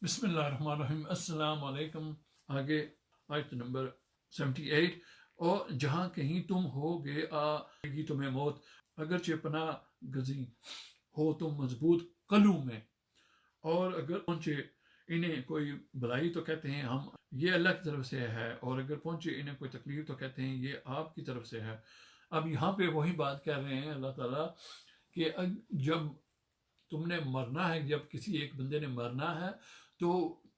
बिस्मिल्लाहिर्रहमानिर्रहीम। अस्सलाम वालेकुम। आगे आयत नंबर 78। और जहाँ कहीं तुम होगे आएगी तुम्हें मौत, अगरचे पनाह गजी हो तुम मजबूत कलू में, और अगर पहुंचे इन्हें कोई भलाई तो कहते हैं हम ये अल्लाह की तरफ से है, और अगर पहुंचे इन्हें कोई तकलीफ तो कहते हैं ये आपकी तरफ से है। अब यहाँ पे वही बात कर रहे हैं अल्लाह ताला कि जब तुमने मरना है, जब किसी एक बंदे ने मरना है, तो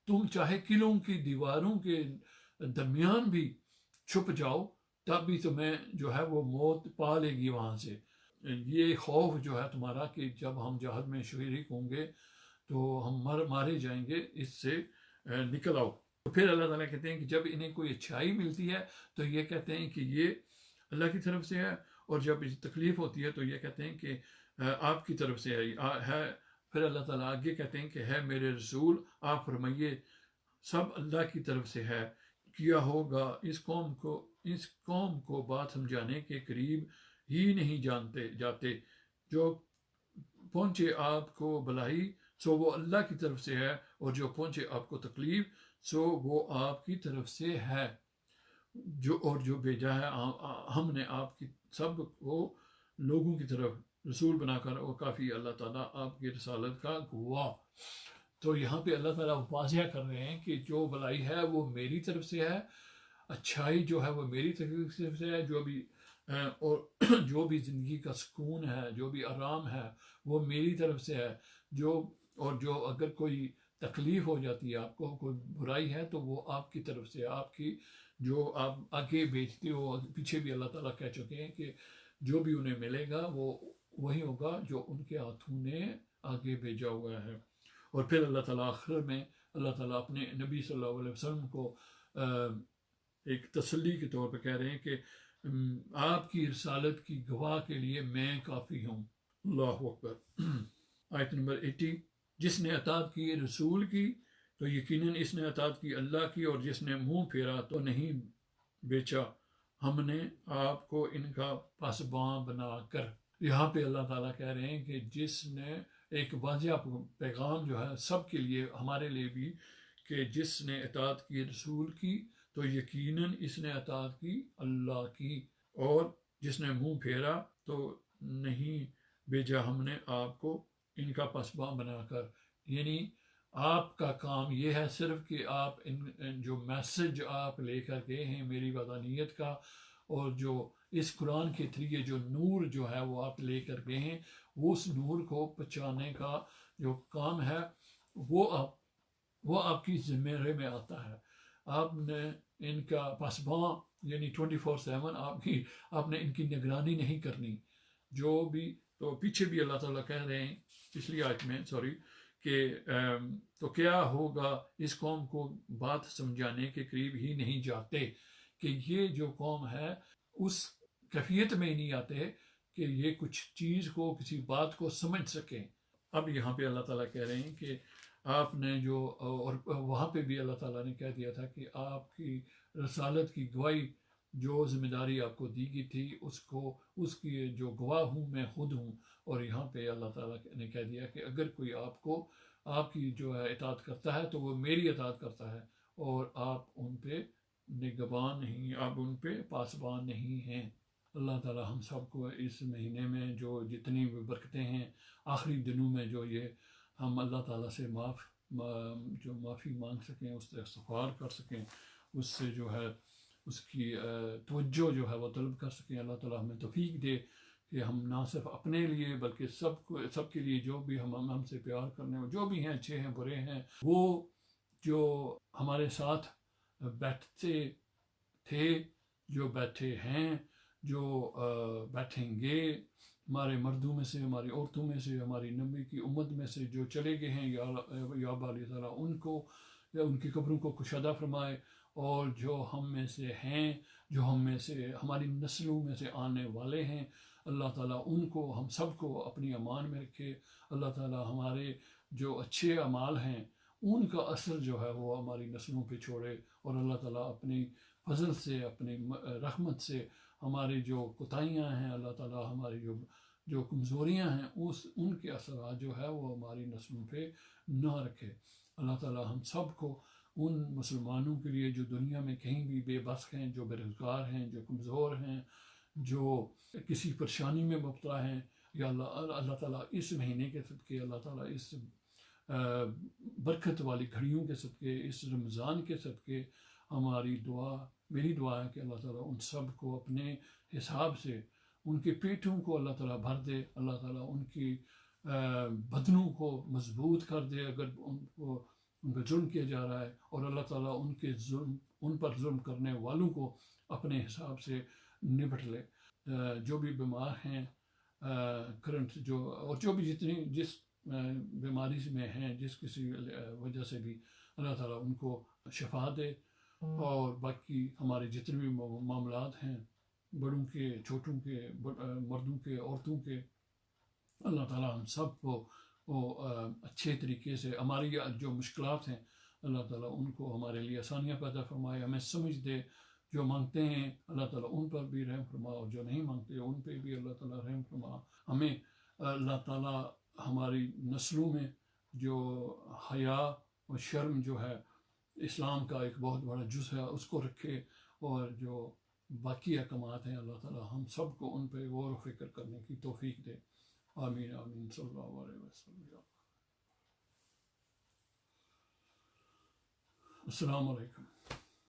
तुम चाहे किलों की दीवारों के दरमियान भी छुप जाओ, तब भी तुम्हें जो है वो मौत पा लेगी वहाँ से। ये खौफ जो है तुम्हारा कि जब हम जहाज में शरीक होंगे तो हम मारे जाएंगे, इससे निकल आओ। तो फिर अल्लाह ताला कहते हैं कि जब इन्हें कोई अच्छाई मिलती है तो ये कहते हैं कि ये अल्लाह की तरफ से है, और जब तकलीफ होती है तो ये कहते हैं कि आपकी तरफ से है। फिर अल्लाह ताला आगे कहते हैं कि है मेरे रसूल, आप फरमाइए सब अल्लाह की तरफ से है। किया होगा इस कौम को बात समझाने के करीब ही नहीं जानते जाते, जो पहुंचे आपको भलाई सो वो अल्लाह की तरफ से है, और जो पहुंचे आपको तकलीफ सो वो आपकी तरफ से है। जो भेजा है हमने आपकी सब को लोगों की तरफ रसूल बनाकर, और काफ़ी अल्लाह ताला आपकी रसालत का गवाह। तो यहाँ पे अल्लाह ताला वाज़िया कर रहे हैं कि जो भलाई है वो मेरी तरफ से है, अच्छाई जो है वो मेरी तरफ से है, और जो भी ज़िंदगी का सुकून है, जो भी आराम है, वो मेरी तरफ से है। जो अगर कोई तकलीफ़ हो जाती है, आपको कोई बुराई है, तो वो आपकी तरफ से है। आपकी जो आप आगे बेचते हो, पीछे भी अल्लाह ताला कह चुके हैं कि जो भी उन्हें मिलेगा वो वही होगा जो उनके हाथों ने आगे भेजा हुआ है। और फिर अल्लाह ताला आखिर में अल्लाह ताला अपने नबी सल्लल्लाहु अलैहि वसल्लम को एक तसल्ली के तौर पर कह रहे हैं कि आपकी रिसालत की गवाह के लिए मैं काफ़ी हूँ। अल्लाहु अकबर। आयत नंबर 80। जिसने अताअत की रसूल की तो यकीनन इसने अताअत की अल्लाह की, और जिसने मुंह फेरा तो नहीं बेचा हमने आपको इनका पासबां बनाकर। यहाँ पे अल्लाह ताला कह रहे हैं कि जिसने एक वाजिया पैगाम जो है सबके लिए, हमारे लिए भी, कि जिसने अताअत की रसूल की तो यकीनन इसने अताअत की अल्लाह की, और जिसने मुंह फेरा तो नहीं भेजा हमने आपको इनका पसबा बनाकर। यानी आपका काम यह है सिर्फ कि आप इन जो मैसेज आप लेकर गए हैं मेरी वदानियत का, और जो इस कुरान के थ्रिये जो नूर जो है वो आप लेकर गए हैं, वो उस नूर को पहुँचाने का जो काम है वो आपकी जिम्मेदारी में आता है। आपने इनका पासबां यानी 24/7 आपने इनकी निगरानी नहीं करनी। जो भी तो पीछे भी अल्लाह ताला कह रहे हैं पिछली आयत में कि तो क्या होगा इस कौम को बात समझाने के करीब ही नहीं जाते, कि ये जो कौम है उस कैफियत में ही नहीं आते कि ये कुछ चीज़ को, किसी बात को समझ सकें। अब यहाँ पे अल्लाह ताला कह रहे हैं कि आपने जो, और वहाँ पे भी अल्लाह ताला ने कह दिया था कि आपकी रसालत की गवाही जो जिम्मेदारी आपको दी गई थी उसकी जो गवाह हूँ मैं खुद हूँ। और यहाँ पे अल्लाह ताला ने कह दिया कि अगर कोई आपकी जो है इताअत करता है तो वो मेरी इताअत करता है, और आप उन पे निगहबान नहीं, आप उन पे पासबान नहीं हैं। अल्लाह ताला हम सबको इस महीने में जो जितनी भी बरकतें हैं, आखिरी दिनों में जो ये हम अल्लाह ताला से जो माफ़ी मांग सकें, उससे इस्तग़फ़ार कर सकें, उससे जो है उसकी तवज्जो जो है वो तलब कर सकें। अल्लाह ताला हमें तौफ़ीक दे कि हम ना सिर्फ अपने लिए बल्कि सबके लिए, जो भी हमसे प्यार करने जो भी हैं, अच्छे हैं बुरे हैं, वो जो हमारे साथ बैठते थे, जो बैठे हैं, जो बैठेंगे, हमारे मर्दों में से, हमारी औरतों में से, हमारी नबी की उम्मत में से जो चले गए हैं, या बाली ताला उनको या उनकी कब्रों को कुशादा फरमाए, और जो हम में से हैं, जो हम में से हमारी नस्लों में से आने वाले हैं, अल्लाह ताला उनको हम सबको अपनी अमान में रखे। अल्लाह ताला हमारे जो अच्छे अमाल हैं उनका असर जो है वो हमारी नस्लों पे छोड़े, और अल्लाह ताला अपनी फजल से, अपनी रहमत से हमारी जो कोताहियाँ हैं, अल्लाह ताला हमारी जो कमज़ोरियाँ हैं उनके असरात जो है वो हमारी नस्लों पे ना रखे। اللہ تعالی ہم سب کو ان مسلمانوں کے لیے جو دنیا میں کہیں بھی بے بس ہیں، جو بے روزگار ہیں، جو کمزور ہیں، جو کسی پریشانی میں مبتلا ہیں، یا اللہ تعالیٰ اس مہینے کے صدقے، اللہ تعالیٰ اس برکت والی گھڑیوں کے صدقے، اس رمضان کے صدقے، میری دعا ہے کہ اللہ تعالیٰ ان سب کو اپنے حساب سے ان کے پیٹوں کو اللہ تعالیٰ بھر دے، اللہ تعالیٰ ان کی بدنوں کو مضبوط کر دے اگر ان پہ ظلم کیا جا رہا ہے، اور اللہ تعالیٰ ان پر ظلم کرنے والوں کو اپنے حساب سے نپٹ لے۔ جو بھی بیمار ہیں کرنٹ جو بھی جس بیماری میں ہیں، جس کسی وجہ سے بھی، اللہ تعالیٰ ان کو شفا دے، اور باقی ہمارے جتنے بھی معاملات ہیں، بڑوں کے، چھوٹوں کے، مردوں کے، عورتوں کے، اللہ تعالیٰ ہم سب کو اچھے طریقے سے ہماری جو مشکلات ہیں، اللہ تعالیٰ ان کو ہمارے لیے آسانیاں پیدا فرمائے، ہمیں سمجھ دے، جو مانگتے ہیں اللہ تعالیٰ ان پر بھی رحم فرما، اور جو نہیں مانگتے ان پہ بھی اللہ تعالیٰ رحم فرما۔ ہمیں اللہ تعالیٰ ہماری نسلوں میں جو حیا و شرم جو ہے اسلام کا ایک بہت بڑا جز ہے، اس کو رکھے، اور جو باقی احکامات ہیں اللہ تعالیٰ ہم سب کو ان پہ غور و فکر کرنے کی توفیق دے۔ آمین آمین صلی اللہ علیہ وسلم۔ السلام علیکم۔